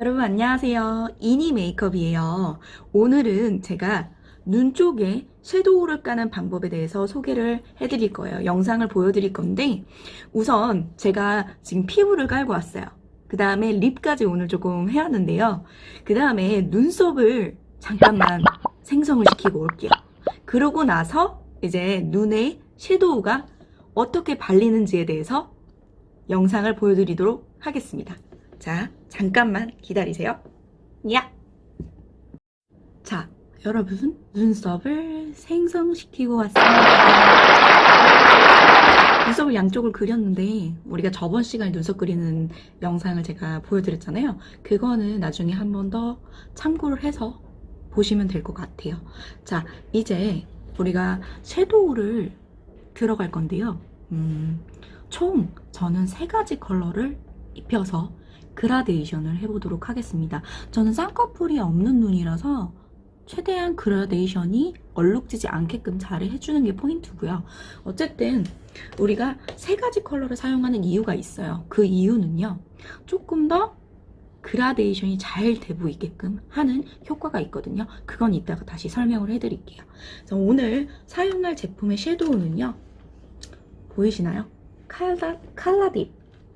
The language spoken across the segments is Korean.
여러분 안녕하세요. 이니 메이크업이에요. 오늘은 제가 눈 쪽에 섀도우를 까는 방법에 대해서 소개를 해드릴 거예요. 영상을 보여드릴 건데 우선 제가 지금 피부를 깔고 왔어요. 그 다음에 립까지 오늘 조금 해왔는데요. 그 다음에 눈썹을 잠깐만 생성을 시키고 올게요. 그러고 나서 이제 눈에 섀도우가 어떻게 발리는지에 대해서 영상을 보여드리도록 하겠습니다. 자, 잠깐만 기다리세요. 야! 자, 여러분, 눈썹을 생성시키고 왔습니다. 눈썹을 양쪽을 그렸는데, 우리가 저번 시간에 눈썹 그리는 영상을 제가 보여드렸잖아요. 그거는 나중에 한 번 더 참고를 해서 보시면 될 것 같아요. 자, 이제 우리가 섀도우를 들어갈 건데요. 총 저는 3가지 컬러를 입혀서 그라데이션을 해보도록 하겠습니다. 저는 쌍꺼풀이 없는 눈이라서 최대한 그라데이션이 얼룩지지 않게끔 잘 해주는 게 포인트고요. 어쨌든 우리가 3가지 컬러를 사용하는 이유가 있어요. 그 이유는요, 조금 더 그라데이션이 잘 돼 보이게끔 하는 효과가 있거든요. 그건 이따가 다시 설명을 해드릴게요. 그래서 오늘 사용할 제품의 섀도우는요, 보이시나요?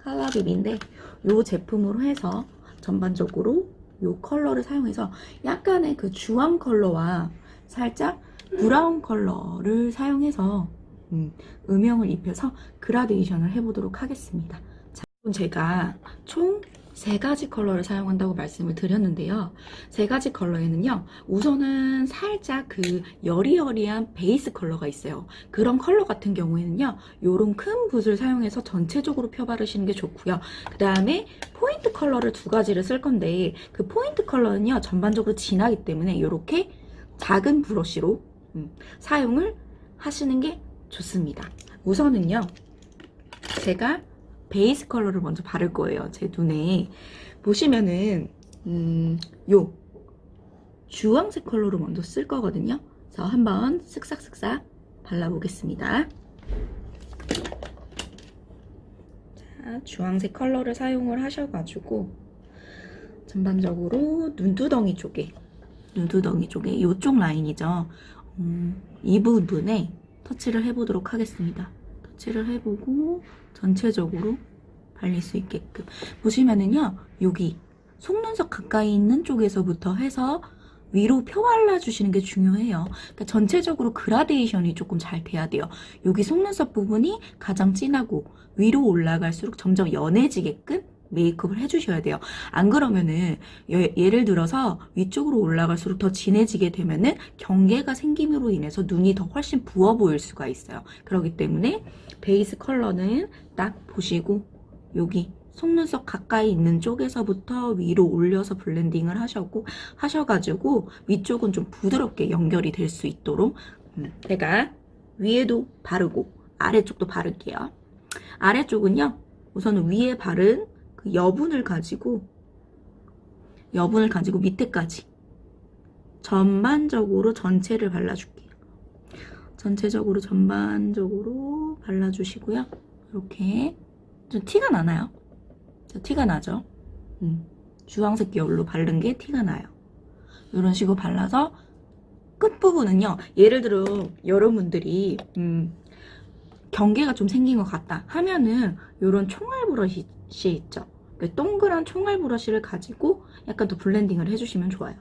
칼라딥인데 이 제품으로 해서 전반적으로 이 컬러를 사용해서 약간의 그 주황 컬러와 살짝 브라운 컬러를 사용해서 음영을 입혀서 그라데이션을 해보도록 하겠습니다. 자, 제가 총 3가지 컬러를 사용한다고 말씀을 드렸는데요. 3가지 컬러에는요, 우선은 살짝 그 여리여리한 베이스 컬러가 있어요. 그런 컬러 같은 경우에는요, 요런 큰 붓을 사용해서 전체적으로 펴바르시는 게 좋고요. 그 다음에 포인트 컬러를 2가지를 쓸 건데, 그 포인트 컬러는요, 전반적으로 진하기 때문에 이렇게 작은 브러쉬로 사용을 하시는 게 좋습니다. 우선은요, 제가 베이스 컬러를 먼저 바를 거예요. 제 눈에 보시면은 요 주황색 컬러로 먼저 쓸 거거든요. 그래서 한번 쓱싹쓱싹 발라보겠습니다. 자, 주황색 컬러를 사용을 하셔가지고 전반적으로 눈두덩이 쪽에 요쪽 라인이죠. 이 부분에 터치를 해보도록 하겠습니다. 터치를 해보고 전체적으로 발릴 수 있게끔 보시면은요, 여기 속눈썹 가까이 있는 쪽에서부터 해서 위로 펴발라 주시는 게 중요해요. 그러니까 전체적으로 그라데이션이 조금 잘 돼야 돼요. 여기 속눈썹 부분이 가장 진하고 위로 올라갈수록 점점 연해지게끔 메이크업을 해주셔야 돼요. 안 그러면은 예를 들어서 위쪽으로 올라갈수록 더 진해지게 되면은 경계가 생김으로 인해서 눈이 더 훨씬 부어 보일 수가 있어요. 그렇기 때문에 베이스 컬러는 딱 보시고 여기 속눈썹 가까이 있는 쪽에서부터 위로 올려서 블렌딩을 하셔가지고 위쪽은 좀 부드럽게 연결이 될 수 있도록 제가 위에도 바르고 아래쪽도 바를게요. 아래쪽은요, 우선은 위에 바른 그 여분을 가지고 밑에까지 전반적으로 전체를 발라줄게요. 전반적으로 발라주시고요. 이렇게 좀 티가 나나요? 티가 나죠? 주황색 계열로 바른 게 티가 나요. 이런 식으로 발라서 끝부분은요, 예를 들어 여러분들이 경계가 좀 생긴 것 같다 하면은 이런 총알 브러쉬 있죠? 동그란 총알 브러쉬를 가지고 약간 더 블렌딩을 해주시면 좋아요.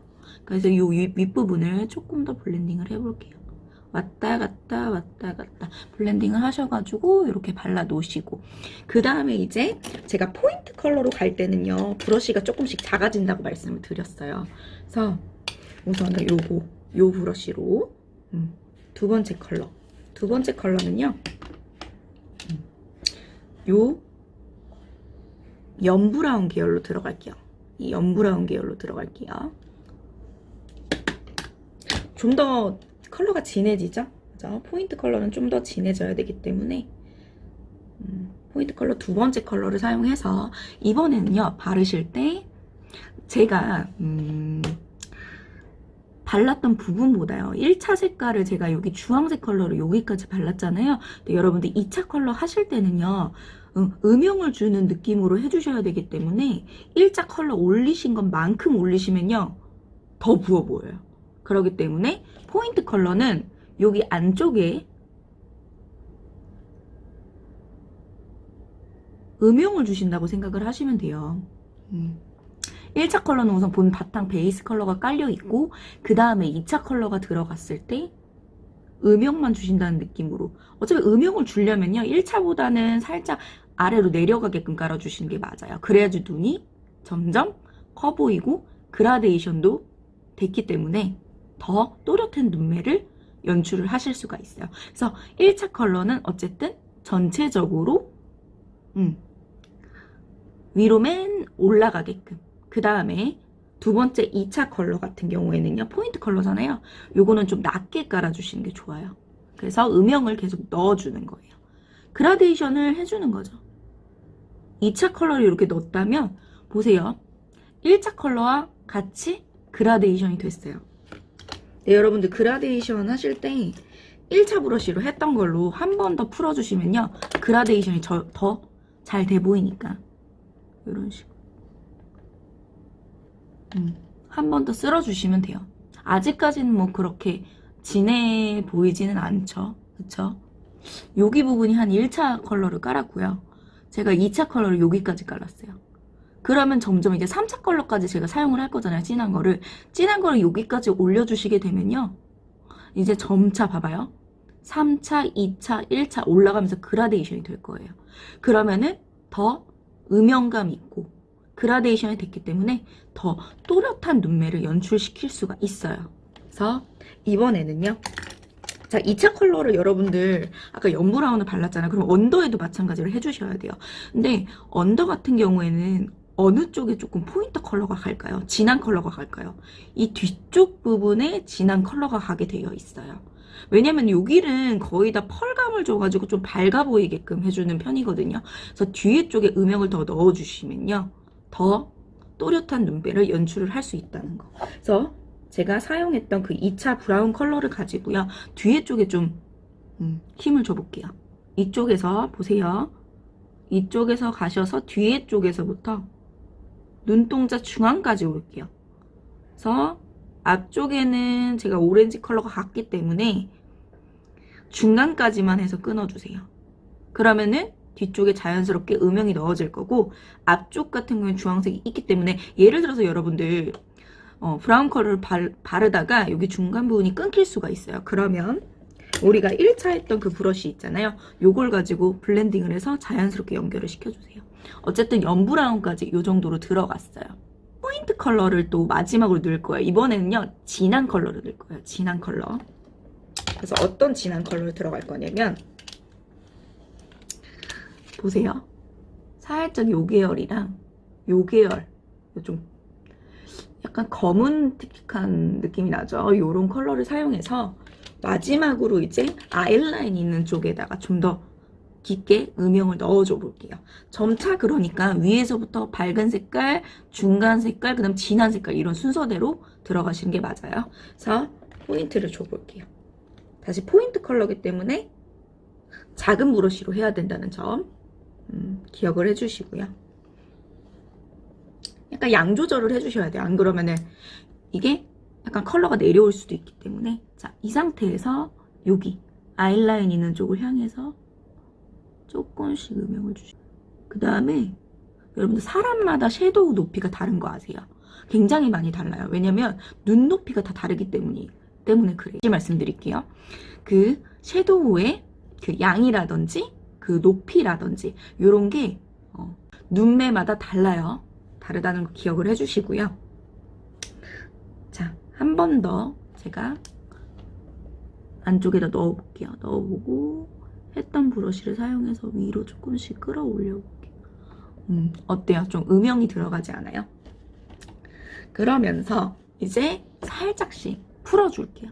그래서 이 윗부분을 조금 더 블렌딩을 해볼게요. 왔다 갔다 블렌딩을 하셔가지고 이렇게 발라 놓으시고, 그 다음에 이제 제가 포인트 컬러로 갈 때는요, 브러쉬가 조금씩 작아진다고 말씀을 드렸어요. 그래서 우선은 요 브러쉬로 두 번째 컬러는요, 요 연브라운 계열로 들어갈게요. 이 연브라운 계열로 들어갈게요. 좀 더 컬러가 진해지죠? 그죠? 포인트 컬러는 좀 더 진해져야 되기 때문에 포인트 컬러 2번째 컬러를 사용해서 이번에는요, 바르실 때 제가 발랐던 부분보다요, 1차 색깔을 제가 여기 주황색 컬러로 여기까지 발랐잖아요. 근데 여러분들 2차 컬러 하실 때는요, 음영을 주는 느낌으로 해주셔야 되기 때문에 일자 컬러 올리신 것만큼 올리시면요 더 부어 보여요. 그렇기 때문에 포인트 컬러는 여기 안쪽에 음영을 주신다고 생각을 하시면 돼요. 1차 컬러는 우선 본 바탕 베이스 컬러가 깔려 있고 그 다음에 2차 컬러가 들어갔을 때 음영만 주신다는 느낌으로. 어차피 음영을 주려면요 1차보다는 살짝 아래로 내려가게끔 깔아주시는 게 맞아요. 그래야지 눈이 점점 커 보이고 그라데이션도 됐기 때문에 더 또렷한 눈매를 연출을 하실 수가 있어요. 그래서 1차 컬러는 어쨌든 전체적으로 위로 맨 올라가게끔. 그 다음에 두 번째 2차 컬러 같은 경우에는요 포인트 컬러잖아요. 요거는 좀 낮게 깔아주시는 게 좋아요. 그래서 음영을 계속 넣어주는 거예요. 그라데이션을 해주는 거죠. 2차 컬러를 이렇게 넣었다면 보세요. 1차 컬러와 같이 그라데이션이 됐어요. 네, 여러분들 그라데이션 하실 때 1차 브러쉬로 했던 걸로 한 번 더 풀어주시면요 그라데이션이 더 잘 돼 보이니까 이런 식으로 한 번 더 쓸어주시면 돼요. 아직까지는 뭐 그렇게 진해 보이지는 않죠. 그쵸? 여기 부분이 한 1차 컬러를 깔았고요. 제가 2차 컬러를 여기까지 깔았어요. 그러면 점점 이제 3차 컬러까지 제가 사용을 할 거잖아요. 진한 거를 여기까지 올려주시게 되면요. 이제 점차 봐봐요. 3차, 2차, 1차 올라가면서 그라데이션이 될 거예요. 그러면은 더 음영감 있고 그라데이션이 됐기 때문에 더 또렷한 눈매를 연출시킬 수가 있어요. 그래서 이번에는요. 자, 2차 컬러를 여러분들 아까 연브라운을 발랐잖아요. 그럼 언더에도 마찬가지로 해주셔야 돼요. 근데 언더 같은 경우에는 어느 쪽에 조금 포인트 컬러가 갈까요? 진한 컬러가 갈까요? 이 뒤쪽 부분에 진한 컬러가 가게 되어 있어요. 왜냐면 여기는 거의 다 펄감을 줘가지고 좀 밝아 보이게끔 해주는 편이거든요. 그래서 뒤에 쪽에 음영을 더 넣어주시면요. 더 또렷한 눈매를 연출을 할 수 있다는 거. 그래서 제가 사용했던 그 2차 브라운 컬러를 가지고요. 뒤에 쪽에 좀 힘을 줘볼게요. 이쪽에서 보세요. 이쪽에서 가셔서 뒤에 쪽에서부터 눈동자 중앙까지 올게요. 그래서 앞쪽에는 제가 오렌지 컬러가 같기 때문에 중간까지만 해서 끊어주세요. 그러면은 뒤쪽에 자연스럽게 음영이 넣어질 거고 앞쪽 같은 경우는 주황색이 있기 때문에 예를 들어서 여러분들 브라운 컬러를 바르다가 여기 중간 부분이 끊길 수가 있어요. 그러면 우리가 1차 했던 그 브러쉬 있잖아요. 요걸 가지고 블렌딩을 해서 자연스럽게 연결을 시켜주세요. 어쨌든 연브라운까지 요 정도로 들어갔어요. 포인트 컬러를 또 마지막으로 넣을 거예요. 이번에는요. 진한 컬러를 넣을 거예요. 진한 컬러. 그래서 어떤 진한 컬러를 들어갈 거냐면 보세요. 살짝 요 계열이랑 요 계열 좀 약간 검은 틱틱한 느낌이 나죠. 요런 컬러를 사용해서 마지막으로 이제 아이라인 있는 쪽에다가 좀 더 깊게 음영을 넣어줘 볼게요. 점차 그러니까 위에서부터 밝은 색깔, 중간 색깔, 그 다음 진한 색깔 이런 순서대로 들어가시는 게 맞아요. 그래서 포인트를 줘볼게요. 다시 포인트 컬러이기 때문에 작은 브러쉬로 해야 된다는 점 기억을 해주시고요. 약간 양 조절을 해주셔야 돼요. 안 그러면은 이게 약간 컬러가 내려올 수도 있기 때문에 자, 이 상태에서 여기 아이라인 있는 쪽을 향해서 조금씩 음영을 주시고 그 다음에 여러분들 사람마다 섀도우 높이가 다른 거 아세요? 굉장히 많이 달라요. 왜냐면 눈 높이가 다 다르기 때문에 그래요. 말씀드릴게요. 그 섀도우의 그 양이라든지 그 높이라든지 요런 게 눈매마다 달라요. 다르다는 거 기억을 해주시고요. 자, 한 번 더 제가 안쪽에다 넣어볼게요. 넣어보고 했던 브러쉬를 사용해서 위로 조금씩 끌어올려 볼게요. 어때요? 좀 음영이 들어가지 않아요? 그러면서 이제 살짝씩 풀어줄게요.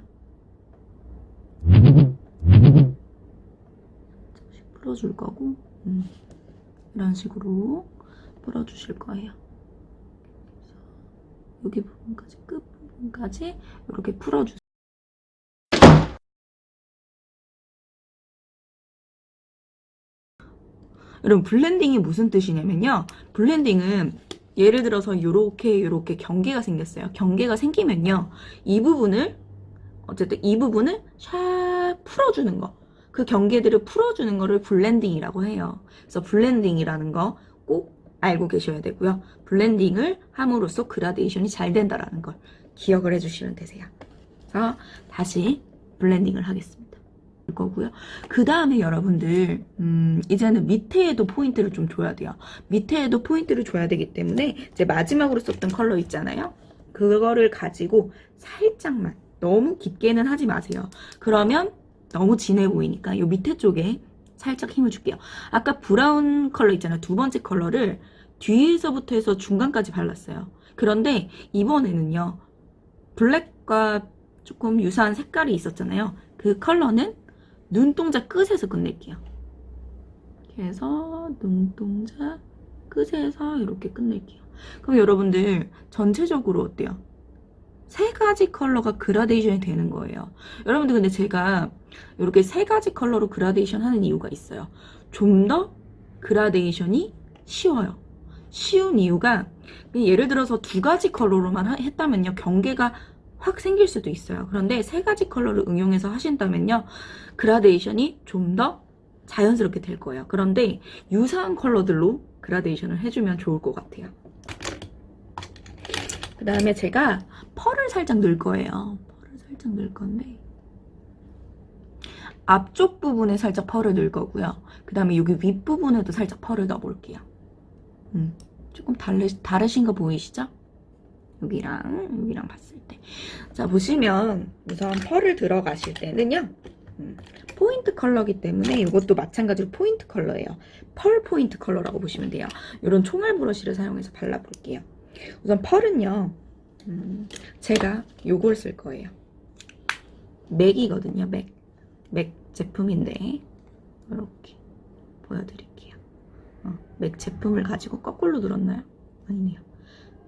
풀어줄 거고 이런 식으로 풀어주실 거예요. 여기 부분까지 끝 부분까지 이렇게 풀어주세요. 여러분 블렌딩이 무슨 뜻이냐면요. 블렌딩은 예를 들어서 요렇게 경계가 생겼어요. 경계가 생기면요. 이 부분을 어쨌든 이 부분을 샥 풀어주는 거. 그 경계들을 풀어주는 거를 블렌딩이라고 해요. 그래서 블렌딩이라는 거 꼭 알고 계셔야 되고요. 블렌딩을 함으로써 그라데이션이 잘 된다라는 걸 기억을 해주시면 되세요. 그래서 다시 블렌딩을 하겠습니다. 거고요. 그 다음에 여러분들 이제는 밑에에도 포인트를 좀 줘야 돼요. 밑에에도 포인트를 줘야 되기 때문에 이제 마지막으로 썼던 컬러 있잖아요. 그거를 가지고 살짝만, 너무 깊게는 하지 마세요. 그러면 너무 진해 보이니까 이 밑에 쪽에 살짝 힘을 줄게요. 아까 브라운 컬러 있잖아요. 두 번째 컬러를 뒤에서부터 해서 중간까지 발랐어요. 그런데 이번에는요. 블랙과 조금 유사한 색깔이 있었잖아요. 그 컬러는 눈동자 끝에서 끝낼게요. 그래서 눈동자 끝에서 이렇게 끝낼게요. 그럼 여러분들 전체적으로 어때요? 세 가지 컬러가 그라데이션이 되는 거예요. 여러분들 근데 제가 이렇게 세 가지 컬러로 그라데이션 하는 이유가 있어요. 좀 더 그라데이션이 쉬워요. 쉬운 이유가 예를 들어서 두 가지 컬러로만 했다면요. 경계가 확 생길 수도 있어요. 그런데 세 가지 컬러를 응용해서 하신다면요. 그라데이션이 좀 더 자연스럽게 될 거예요. 그런데 유사한 컬러들로 그라데이션을 해주면 좋을 것 같아요. 그 다음에 제가 펄을 살짝 넣을 거예요. 펄을 살짝 넣을 건데 앞쪽 부분에 살짝 펄을 넣을 거고요. 그 다음에 여기 윗부분에도 살짝 펄을 넣어볼게요. 조금 다르신 거 보이시죠? 여기랑 봤을 때. 자, 보시면 우선 펄을 들어가실 때는요. 포인트 컬러기 때문에 이것도 마찬가지로 포인트 컬러예요. 펄 포인트 컬러라고 보시면 돼요. 이런 총알 브러쉬를 사용해서 발라볼게요. 우선 펄은요. 제가 요걸 쓸 거예요. 맥이거든요. 맥 제품인데 이렇게 보여드릴게요. 맥 제품을 가지고 거꾸로 들었나요? 아니네요.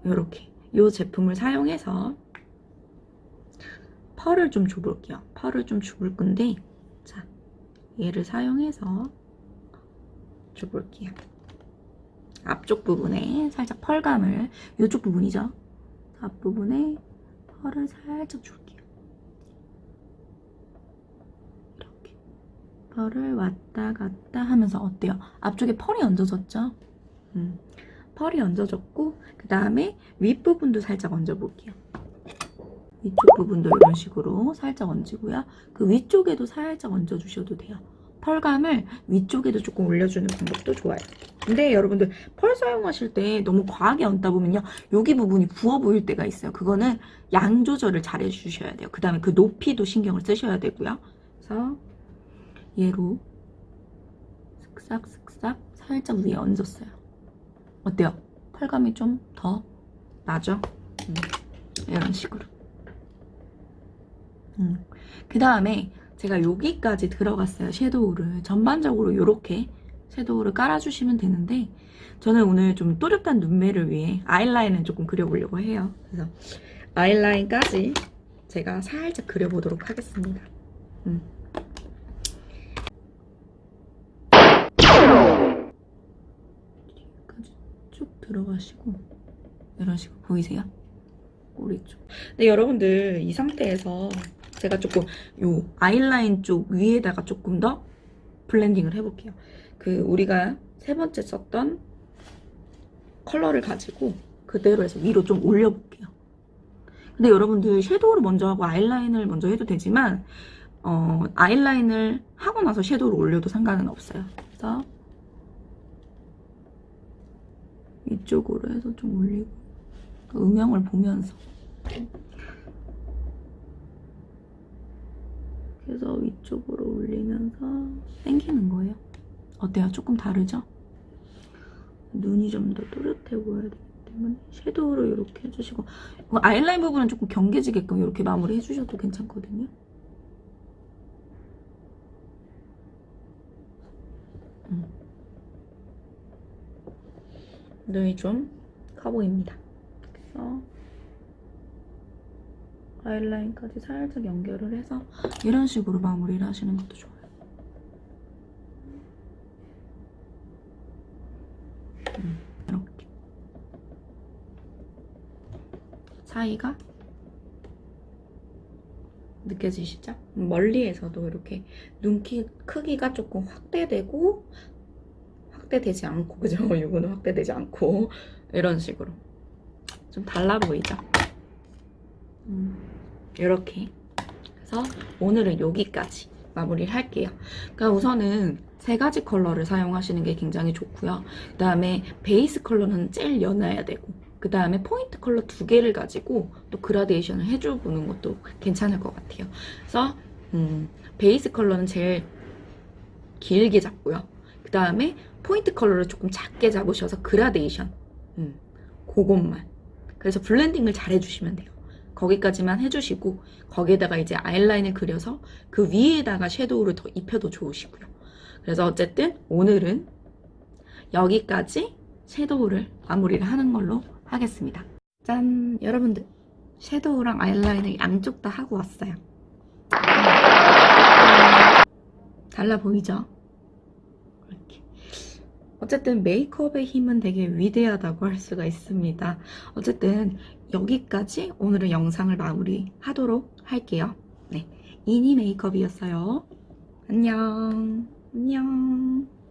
이렇게 이 제품을 사용해서 펄을 좀 줘볼게요. 펄을 좀 줘볼 건데 자, 얘를 사용해서 줘볼게요. 앞쪽 부분에 살짝 펄감을, 이쪽 부분이죠. 앞부분에 펄을 살짝 줄게요. 이렇게 펄을 왔다 갔다 하면서 어때요? 앞쪽에 펄이 얹어졌죠? 펄이 얹어졌고 그 다음에 윗부분도 살짝 얹어볼게요. 위쪽 부분도 이런 식으로 살짝 얹고요. 그 위쪽에도 살짝 얹어주셔도 돼요. 펄감을 위쪽에도 조금 올려주는 방법도 좋아요. 근데 여러분들 펄 사용하실 때 너무 과하게 얹다 보면요. 여기 부분이 부어 보일 때가 있어요. 그거는 양 조절을 잘 해주셔야 돼요. 그 다음에 그 높이도 신경을 쓰셔야 되고요. 그래서 얘로 슥싹슥싹 살짝 위에 얹었어요. 어때요? 펄감이 좀 더 나죠? 이런 식으로. 그 다음에 제가 여기까지 들어갔어요. 섀도우를 전반적으로 이렇게 섀도우를 깔아주시면 되는데 저는 오늘 좀 또렷한 눈매를 위해 아이라인을 조금 그려보려고 해요. 그래서 아이라인까지 제가 살짝 그려보도록 하겠습니다. 여기까지 쭉 들어가시고 이런 식으로 보이세요? 꼬리 쪽. 근데 여러분들 이 상태에서 제가 조금 요 아이라인 쪽 위에다가 조금 더 블렌딩을 해볼게요. 그 우리가 세 번째 썼던 컬러를 가지고 그대로 해서 위로 좀 올려볼게요. 근데 여러분들 섀도우를 먼저 하고 아이라인을 먼저 해도 되지만 아이라인을 하고 나서 섀도우를 올려도 상관은 없어요. 그래서 이쪽으로 해서 좀 올리고 그 음영을 보면서 그래서 위쪽으로 올리면서 당기는 거예요. 어때요? 조금 다르죠? 눈이 좀 더 또렷해 보여야 되기 때문에 섀도우로 이렇게 해주시고 아이라인 부분은 조금 경계지게끔 이렇게 마무리 해주셔도 괜찮거든요. 눈이 좀 커 보입니다. 그래서 아이라인까지 살짝 연결을 해서 이런 식으로 마무리를 하시는 것도 좋아요. 차이가 느껴지시죠? 멀리에서도 이렇게 눈 크기가 조금 확대되지 않고, 그죠? 이거는 확대되지 않고 이런 식으로 좀 달라 보이죠? 이렇게. 그래서 오늘은 여기까지 마무리를 할게요. 그러니까 우선은 3가지 컬러를 사용하시는 게 굉장히 좋고요. 그 다음에 베이스 컬러는 제일 연해야 되고, 그 다음에 포인트 컬러 2개를 가지고 또 그라데이션을 해줘보는 것도 괜찮을 것 같아요. 그래서 베이스 컬러는 제일 길게 잡고요. 그 다음에 포인트 컬러를 조금 작게 잡으셔서 그라데이션, 그것만. 그래서 블렌딩을 잘 해주시면 돼요. 거기까지만 해주시고, 거기에다가 이제 아이라인을 그려서 그 위에다가 섀도우를 더 입혀도 좋으시고요. 그래서 어쨌든 오늘은 여기까지 섀도우를 마무리를 하는 걸로 하겠습니다. 짠! 여러분들, 섀도우랑 아이라인을 양쪽 다 하고 왔어요. 달라 보이죠? 이렇게. 어쨌든 메이크업의 힘은 되게 위대하다고 할 수가 있습니다. 어쨌든 여기까지 오늘은 영상을 마무리하도록 할게요. 네, 이니 메이크업이었어요. 안녕. 안녕.